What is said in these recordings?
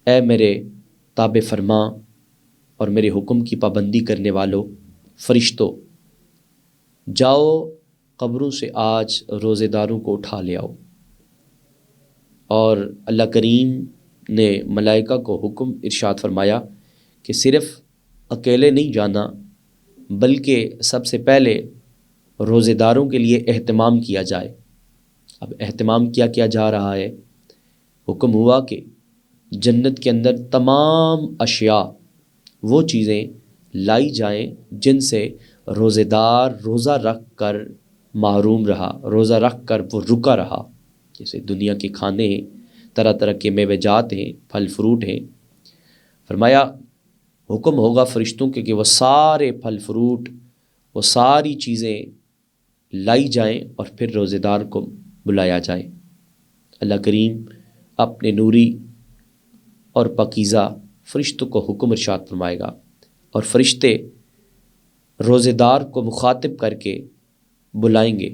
اے میرے تابع فرما اور میرے حکم کی پابندی کرنے والوں فرشتوں، جاؤ قبروں سے آج روزے داروں کو اٹھا لے آؤ۔ اور اللہ کریم نے ملائکہ کو حکم ارشاد فرمایا کہ صرف اکیلے نہیں جانا، بلکہ سب سے پہلے روزے داروں کے لیے اہتمام کیا جائے۔ اب اہتمام کیا جا رہا ہے؟ حکم ہوا کہ جنت کے اندر تمام اشیاء، وہ چیزیں لائی جائیں جن سے روزے دار روزہ رکھ کر محروم رہا، روزہ رکھ کر وہ رکا رہا۔ جیسے دنیا کے کھانے ہیں، طرح طرح کے میوہ جات ہیں، پھل فروٹ ہیں۔ فرمایا حکم ہوگا فرشتوں کے کہ وہ سارے پھل فروٹ، وہ ساری چیزیں لائی جائیں اور پھر روزے دار کو بلایا جائے۔ اللہ کریم اپنے نوری اور پاکیزہ فرشتوں کو حکم ارشاد فرمائے گا، اور فرشتے روزے دار کو مخاطب کر کے بلائیں گے،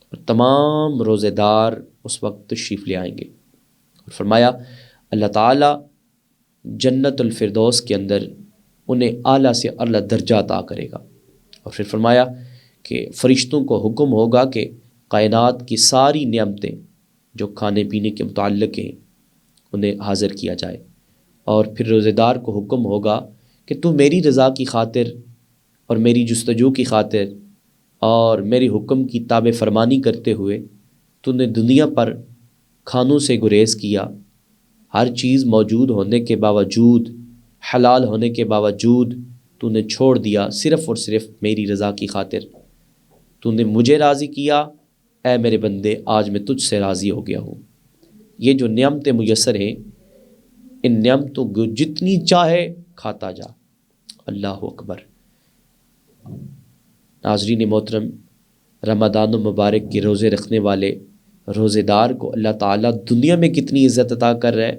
اور تمام روزے دار اس وقت تشریف لے آئیں گے۔ اور فرمایا اللہ تعالیٰ جنت الفردوس کے اندر انہیں اعلیٰ سے اعلیٰ درجہ عطا کرے گا۔ اور پھر فرمایا کہ فرشتوں کو حکم ہوگا کہ کائنات کی ساری نعمتیں جو کھانے پینے کے متعلق ہیں انہیں حاضر کیا جائے، اور پھر روزے دار کو حکم ہوگا کہ تو میری رضا کی خاطر اور میری جستجو کی خاطر اور میری حکم کی تابع فرمانی کرتے ہوئے تو نے دنیا پر کھانوں سے گریز کیا، ہر چیز موجود ہونے کے باوجود، حلال ہونے کے باوجود تو نے چھوڑ دیا صرف اور صرف میری رضا کی خاطر۔ تو نے مجھے راضی کیا، اے میرے بندے آج میں تجھ سے راضی ہو گیا ہوں۔ یہ جو نعمتیں میسر ہیں، ان نعمتوں کو جتنی چاہے کھاتا جا۔ اللہ اکبر۔ ناظرین محترم، رمضان المبارک کے روزے رکھنے والے روزے دار کو اللہ تعالیٰ دنیا میں کتنی عزت عطا کر رہا ہے،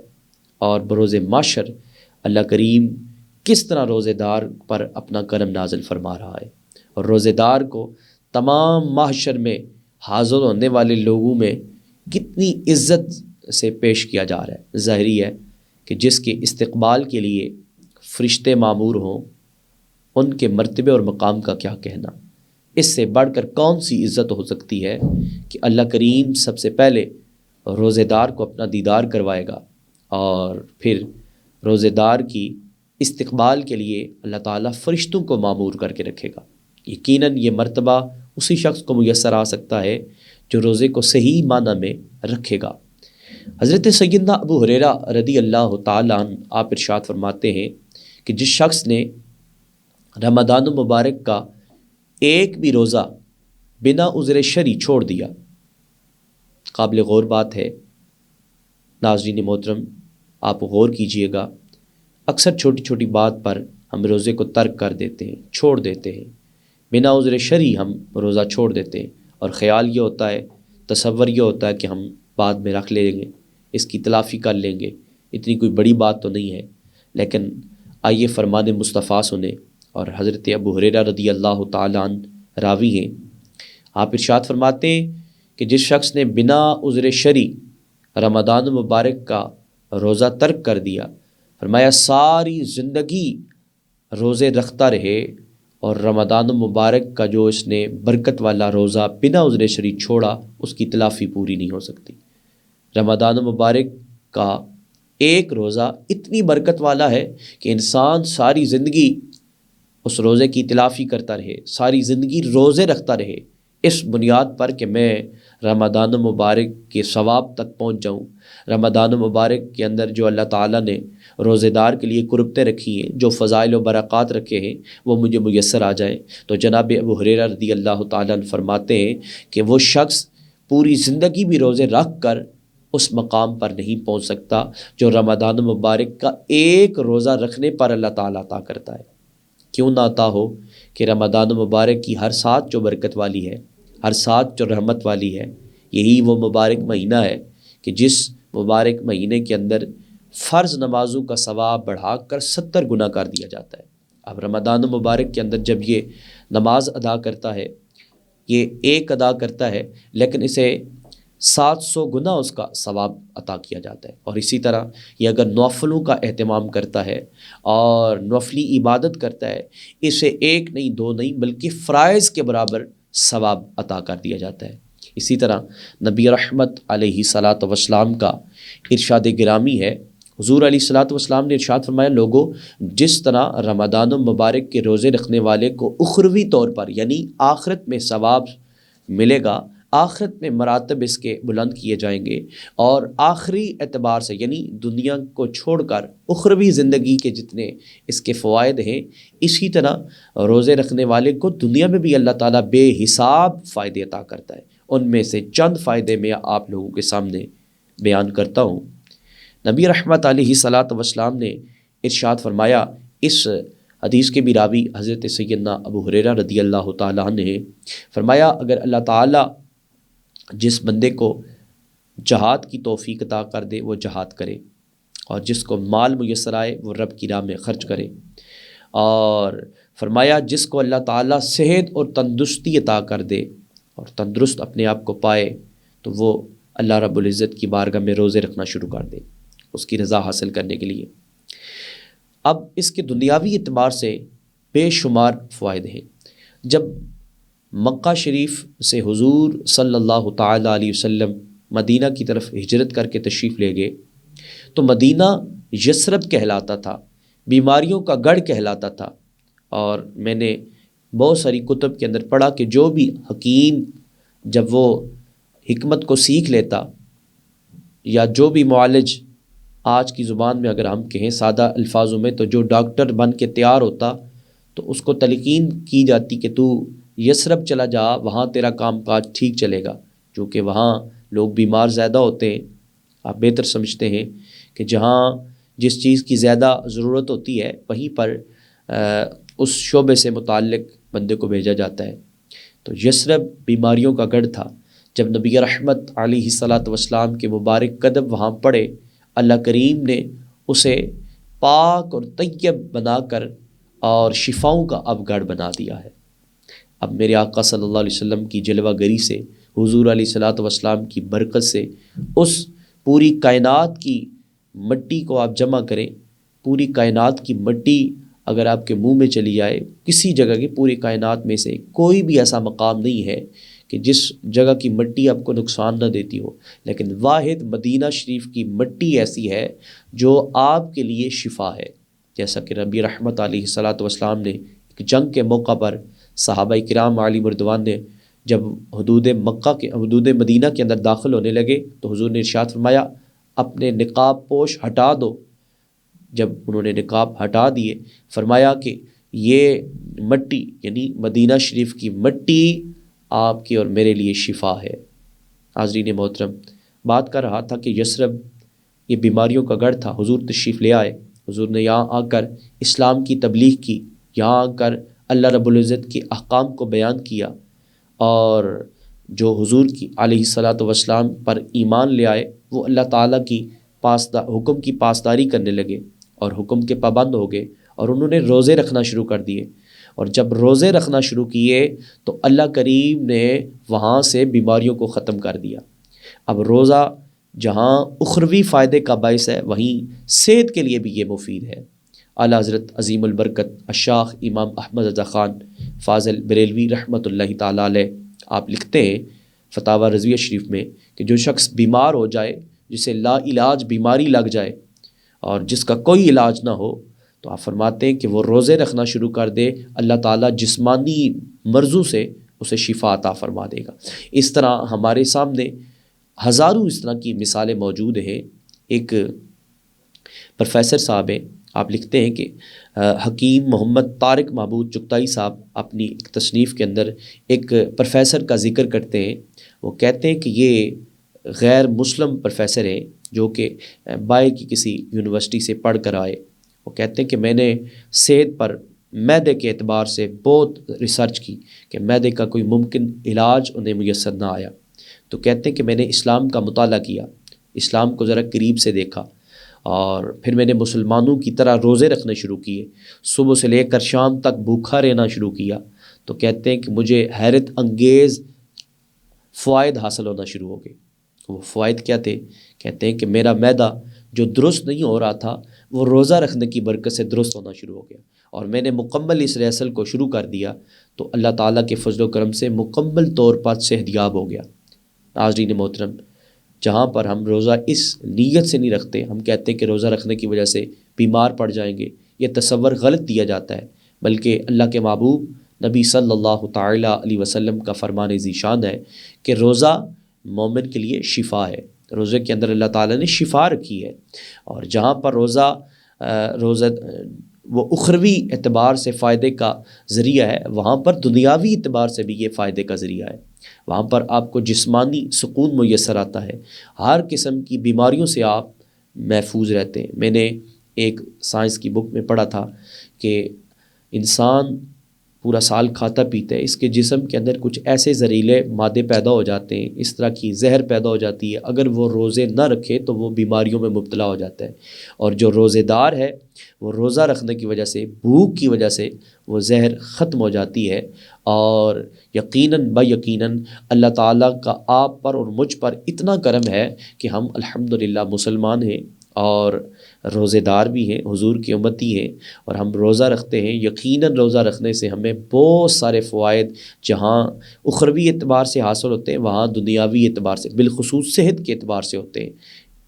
اور بروز محشر اللہ کریم کس طرح روزے دار پر اپنا کرم نازل فرما رہا ہے، اور روزے دار کو تمام محشر میں حاضر ہونے والے لوگوں میں کتنی عزت سے پیش کیا جا رہا ہے۔ ظاہری ہے کہ جس کے استقبال کے لیے فرشتے مامور ہوں، ان کے مرتبے اور مقام کا کیا کہنا۔ اس سے بڑھ کر کون سی عزت ہو سکتی ہے کہ اللہ کریم سب سے پہلے روزے دار کو اپنا دیدار کروائے گا، اور پھر روزے دار کی استقبال کے لیے اللہ تعالیٰ فرشتوں کو مامور کر کے رکھے گا۔ یقیناً یہ مرتبہ اسی شخص کو میسر آ سکتا ہے جو روزے کو صحیح معنی میں رکھے گا۔ حضرت سیدنا ابو ہریرہ رضی اللہ تعالیٰ عنہ آپ ارشاد فرماتے ہیں کہ جس شخص نے رمضان المبارک کا ایک بھی روزہ بنا عذر شرعی چھوڑ دیا، قابل غور بات ہے ناظرین محترم، آپ غور کیجئے گا، اکثر چھوٹی چھوٹی بات پر ہم روزے کو ترک کر دیتے ہیں، چھوڑ دیتے ہیں، بنا عذر شرعی ہم روزہ چھوڑ دیتے ہیں، اور خیال یہ ہوتا ہے، تصور یہ ہوتا ہے کہ ہم بعد میں رکھ لیں گے، اس کی تلافی کر لیں گے، اتنی کوئی بڑی بات تو نہیں ہے۔ لیکن آئیے فرمان مصطفیٰ سنیں، اور حضرت ابو ہریرہ رضی اللہ تعالیٰ عنہ راوی ہیں، آپ ارشاد فرماتے ہیں کہ جس شخص نے بنا عذر شرعی رمضان مبارک کا روزہ ترک کر دیا، فرمایا ساری زندگی روزے رکھتا رہے، اور رمضان مبارک کا جو اس نے برکت والا روزہ بنا عذر شرعی چھوڑا، اس کی تلافی پوری نہیں ہو سکتی۔ رمضان مبارک کا ایک روزہ اتنی برکت والا ہے کہ انسان ساری زندگی اس روزے کی تلافی کرتا رہے، ساری زندگی روزے رکھتا رہے، اس بنیاد پر کہ میں رمضان مبارک کے ثواب تک پہنچ جاؤں۔ رمضان مبارک کے اندر جو اللہ تعالیٰ نے روزے دار کے لیے قربتیں رکھی ہیں، جو فضائل و برکات رکھے ہیں، وہ مجھے میسر آ جائیں۔ تو جناب ابو ہریرہ رضی اللہ تعالیٰ عنہ فرماتے ہیں کہ وہ شخص پوری زندگی بھی روزے رکھ کر اس مقام پر نہیں پہنچ سکتا جو رمضان مبارک کا ایک روزہ رکھنے پر اللہ تعالیٰ عطا کرتا ہے۔ کیوں نہ عطا ہو کہ رمضان مبارک کی ہر ساتھ جو برکت والی ہے، ہر ساتھ جو رحمت والی ہے، یہی وہ مبارک مہینہ ہے کہ جس مبارک مہینے کے اندر فرض نمازوں کا ثواب بڑھا کر 70 گنا کر دیا جاتا ہے۔ اب رمضان مبارک کے اندر جب یہ نماز ادا کرتا ہے، یہ ایک ادا کرتا ہے، لیکن اسے 700 گنا اس کا ثواب عطا کیا جاتا ہے۔ اور اسی طرح یہ اگر نوافلوں کا اہتمام کرتا ہے اور نفلی عبادت کرتا ہے، اسے ایک نہیں دو نہیں بلکہ فرائض کے برابر ثواب عطا کر دیا جاتا ہے۔ اسی طرح نبی رحمت علیہ صلاۃ وسلام کا ارشاد گرامی ہے، حضور علیہ صلاۃ وسلام نے ارشاد فرمایا، لوگوں جس طرح رمضان المبارک کے روزے رکھنے والے کو اخروی طور پر یعنی آخرت میں ثواب ملے گا، آخرت میں مراتب اس کے بلند کیے جائیں گے، اور آخری اعتبار سے یعنی دنیا کو چھوڑ کر اخروی زندگی کے جتنے اس کے فوائد ہیں، اسی طرح روزے رکھنے والے کو دنیا میں بھی اللہ تعالیٰ بے حساب فائدے عطا کرتا ہے۔ ان میں سے چند فائدے میں آپ لوگوں کے سامنے بیان کرتا ہوں۔ نبی رحمت علیہ صلاۃ وسلام نے ارشاد فرمایا، اس حدیث کے بھی راوی حضرت سیدنا ابو ہریرہ رضی اللہ تعالیٰ عنہ نے فرمایا، اگر اللہ تعالیٰ جس بندے کو جہاد کی توفیق عطا کر دے وہ جہاد کرے، اور جس کو مال میسر آئے وہ رب کی راہ میں خرچ کرے، اور فرمایا جس کو اللہ تعالیٰ صحت اور تندرستی عطا کر دے اور تندرست اپنے آپ کو پائے تو وہ اللہ رب العزت کی بارگاہ میں روزے رکھنا شروع کر دے اس کی رضا حاصل کرنے کے لیے۔ اب اس کے دنیاوی اعتبار سے بے شمار فوائد ہیں۔ جب مکہ شریف سے حضور صلی اللہ تعالیٰ علیہ وسلم مدینہ کی طرف ہجرت کر کے تشریف لے گئے تو مدینہ یثرب کہلاتا تھا، بیماریوں کا گڑھ کہلاتا تھا، اور میں نے بہت ساری کتب کے اندر پڑھا کہ جو بھی حکیم جب وہ حکمت کو سیکھ لیتا، یا جو بھی معالج آج کی زبان میں اگر ہم کہیں سادہ الفاظوں میں، تو جو ڈاکٹر بن کے تیار ہوتا تو اس کو تلقین کی جاتی کہ تو یثرب چلا جا، وہاں تیرا کام کاج ٹھیک چلے گا، کیونکہ وہاں لوگ بیمار زیادہ ہوتے ہیں۔ آپ بہتر سمجھتے ہیں کہ جہاں جس چیز کی زیادہ ضرورت ہوتی ہے وہیں پر اس شعبے سے متعلق بندے کو بھیجا جاتا ہے۔ تو یثرب بیماریوں کا گڑھ تھا۔ جب نبی رحمت علیہ صلاۃ وسلام کے مبارک قدم وہاں پڑے، اللہ کریم نے اسے پاک اور طیب بنا کر اور شفاؤں کا اب گڑھ بنا دیا ہے۔ اب میرے آقا صلی اللہ علیہ وسلم کی جلوہ گری سے، حضور علیہ صلاۃ وسلام کی برکت سے، اس پوری کائنات کی مٹی کو آپ جمع کریں، پوری کائنات کی مٹی اگر آپ کے منہ میں چلی جائے، کسی جگہ کی پوری کائنات میں سے کوئی بھی ایسا مقام نہیں ہے کہ جس جگہ کی مٹی آپ کو نقصان نہ دیتی ہو، لیکن واحد مدینہ شریف کی مٹی ایسی ہے جو آپ کے لیے شفا ہے۔ جیسا کہ نبی رحمت علیہ صلاۃ وسلام نے ایک جنگ کے موقع پر صحابہ کرام علیہم رضوان نے جب حدود مدینہ کے اندر داخل ہونے لگے تو حضور نے ارشاد فرمایا، اپنے نقاب پوش ہٹا دو۔ جب انہوں نے نقاب ہٹا دیے، فرمایا کہ یہ مٹی یعنی مدینہ شریف کی مٹی آپ کی اور میرے لیے شفا ہے۔ حاضرین محترم، بات کر رہا تھا کہ یثرب یہ بیماریوں کا گڑھ تھا۔ حضور تشریف لے آئے، حضور نے یہاں آ کر اسلام کی تبلیغ کی، یہاں آ کر اللہ رب العزت کے احکام کو بیان کیا، اور جو حضور کی علیہ صلاۃ وسلام پر ایمان لے آئے وہ اللہ تعالیٰ کی حکم کی پاسداری کرنے لگے اور حکم کے پابند ہو گئے، اور انہوں نے روزے رکھنا شروع کر دیے، اور جب روزے رکھنا شروع کیے تو اللہ کریم نے وہاں سے بیماریوں کو ختم کر دیا۔ اب روزہ جہاں اخروی فائدے کا باعث ہے، وہیں صحت کے لیے بھی یہ مفید ہے۔ اعلیٰ حضرت عظیم البرکت الشیخ امام احمد رضا خان فاضل بریلوی رحمۃ اللہ تعالیٰ علیہ آپ لکھتے ہیں فتاوی رضویہ شریف میں کہ جو شخص بیمار ہو جائے، جسے لا علاج بیماری لگ جائے اور جس کا کوئی علاج نہ ہو، تو آپ فرماتے ہیں کہ وہ روزے رکھنا شروع کر دے، اللہ تعالیٰ جسمانی مرضوں سے اسے شفا عطا فرما دے گا۔ اس طرح ہمارے سامنے ہزاروں اس طرح کی مثالیں موجود ہیں۔ ایک پروفیسر صاحب ہیں، آپ لکھتے ہیں کہ حکیم محمد طارق محمود چغتائی صاحب اپنی ایک تصنیف کے اندر ایک پروفیسر کا ذکر کرتے ہیں۔ وہ کہتے ہیں کہ یہ غیر مسلم پروفیسر ہیں جو کہ باہر کی کسی یونیورسٹی سے پڑھ کر آئے۔ وہ کہتے ہیں کہ میں نے صحت پر معدے کے اعتبار سے بہت ریسرچ کی کہ معدے کا کوئی ممکن علاج انہیں میسر نہ آیا، تو کہتے ہیں کہ میں نے اسلام کا مطالعہ کیا، اسلام کو ذرا قریب سے دیکھا، اور پھر میں نے مسلمانوں کی طرح روزے رکھنے شروع کیے، صبح سے لے کر شام تک بھوکھا رہنا شروع کیا، تو کہتے ہیں کہ مجھے حیرت انگیز فوائد حاصل ہونا شروع ہو گئے۔ وہ فوائد کیا تھے؟ کہتے ہیں کہ میرا معدہ جو درست نہیں ہو رہا تھا وہ روزہ رکھنے کی برکت سے درست ہونا شروع ہو گیا، اور میں نے مکمل اس ریسل کو شروع کر دیا تو اللہ تعالیٰ کے فضل و کرم سے مکمل طور پر صحت یاب ہو گیا۔ ناظرین محترم، جہاں پر ہم روزہ اس نیت سے نہیں رکھتے، ہم کہتے ہیں کہ روزہ رکھنے کی وجہ سے بیمار پڑ جائیں گے، یہ تصور غلط دیا جاتا ہے، بلکہ اللہ کے محبوب نبی صلی اللہ تعالیٰ علیہ وسلم کا فرمان ذیشان ہے کہ روزہ مومن کے لیے شفا ہے، روزے کے اندر اللہ تعالیٰ نے شفا رکھی ہے، اور جہاں پر روزہ وہ اخروی اعتبار سے فائدے کا ذریعہ ہے، وہاں پر دنیاوی اعتبار سے بھی یہ فائدے کا ذریعہ ہے، وہاں پر آپ کو جسمانی سکون میسر آتا ہے، ہر قسم کی بیماریوں سے آپ محفوظ رہتے ہیں۔ میں نے ایک سائنس کی بک میں پڑھا تھا کہ انسان پورا سال کھاتا پیتا ہے، اس کے جسم کے اندر کچھ ایسے زہریلے مادے پیدا ہو جاتے ہیں، اس طرح کی زہر پیدا ہو جاتی ہے، اگر وہ روزے نہ رکھے تو وہ بیماریوں میں مبتلا ہو جاتا ہے، اور جو روزے دار ہے وہ روزہ رکھنے کی وجہ سے، بھوک کی وجہ سے وہ زہر ختم ہو جاتی ہے، اور یقیناً یقیناً اللہ تعالیٰ کا آپ پر اور مجھ پر اتنا کرم ہے کہ ہم الحمدللہ مسلمان ہیں اور روزے دار بھی ہیں، حضور کی امتی ہیں، اور ہم روزہ رکھتے ہیں۔ یقیناً روزہ رکھنے سے ہمیں بہت سارے فوائد جہاں اخروی اعتبار سے حاصل ہوتے ہیں، وہاں دنیاوی اعتبار سے، بالخصوص صحت کے اعتبار سے ہوتے ہیں۔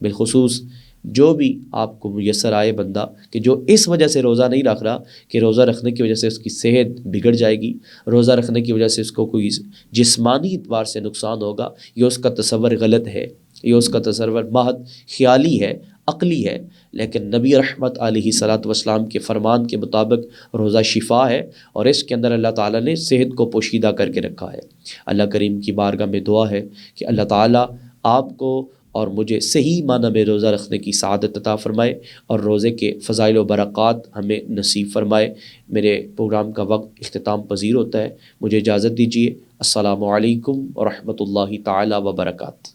بالخصوص جو بھی آپ کو میسر آئے بندہ کہ جو اس وجہ سے روزہ نہیں رکھ رہا کہ روزہ رکھنے کی وجہ سے اس کی صحت بگڑ جائے گی، روزہ رکھنے کی وجہ سے اس کو کوئی جسمانی اعتبار سے نقصان ہوگا، یہ اس کا تصور غلط ہے، یہ اس کا تصور محض خیالی ہے، عقلی ہے، لیکن نبی رحمت علیہ صلاۃ وسلام کے فرمان کے مطابق روزہ شفا ہے، اور اس کے اندر اللہ تعالیٰ نے صحت کو پوشیدہ کر کے رکھا ہے۔ اللہ کریم کی بارگاہ میں دعا ہے کہ اللہ تعالیٰ آپ کو اور مجھے صحیح معنی میں روزہ رکھنے کی سعادت عطا فرمائے، اور روزے کے فضائل و برکات ہمیں نصیب فرمائے۔ میرے پروگرام کا وقت اختتام پذیر ہوتا ہے، مجھے اجازت دیجیے۔ السلام علیکم ورحمۃ اللہ تعالیٰ وبرکاتہ۔